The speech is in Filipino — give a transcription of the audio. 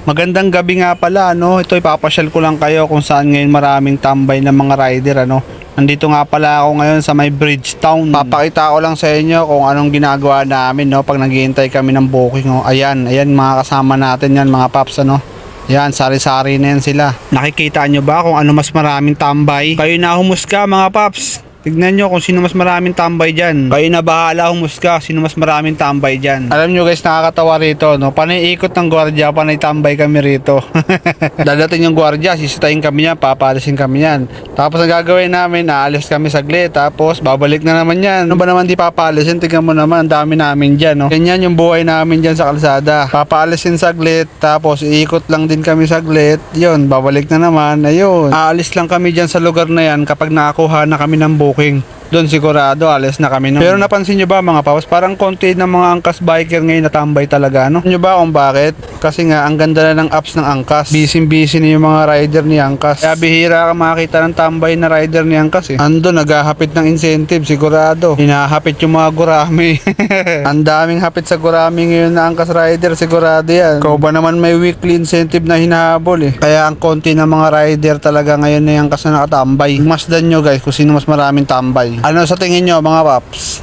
Magandang gabi nga pala, ano. Ito ipapasyal ko lang kayo kung saan ngayon maraming tambay ng mga rider, ano. Nandito nga pala ako ngayon sa may Bridgetown. Papakita ko lang sa inyo kung anong ginagawa namin, no, pag naghihintay kami ng booking, no. Ayan mga kasama natin yan, mga paps, ano. Yan, sari-sari na yan sila. Nakikita nyo ba kung ano mas maraming tambay? Kayo na humusga, mga paps. Tignan nyo kung sino mas maraming tambay dyan. Kayo na bahala humusga sino mas maraming tambay dyan. Alam nyo guys, nakakatawa rito, no? Panay ikot ng gwardiya, panay tambay kami rito. Dadating yung gwardiya, sisitayin kami yan, papalisin kami yan. Tapos ang gagawin namin, aalis kami saglit, tapos babalik na naman yan. Ano ba naman di papalisin? Tignan mo naman, ang dami namin dyan, no? Ganyan yung buhay namin dyan sa kalsada. Papalisin saglit, tapos iikot lang din kami saglit. Yun, babalik na naman. Ayun, aalis lang kami dyan sa lugar na yan kapag nakakuha na kami ng booking. Doon sigurado alis na kami nun. Pero napansin nyo ba mga paps, parang konti ng mga angkas biker ngayon natambay talaga, no? Nyo ba kung bakit? Kasi nga ang ganda na ng apps ng angkas. Busy na yung mga rider ni angkas. Kaya bihira ka makakita ng tambay na rider ni angkas, eh. Ando naghahapit ng incentive sigurado. Hinahapit yung mga gurami. Ang daming hapit sa gurami ngayon na angkas rider, sigurado yan. Ikaw ba naman may weekly incentive na hinahabol, eh. Kaya ang konti ng mga rider talaga ngayon na angkas na nakatambay. Masdan nyo guys kung sino mas maraming tambay. Ano sa tingin nyo mga paps?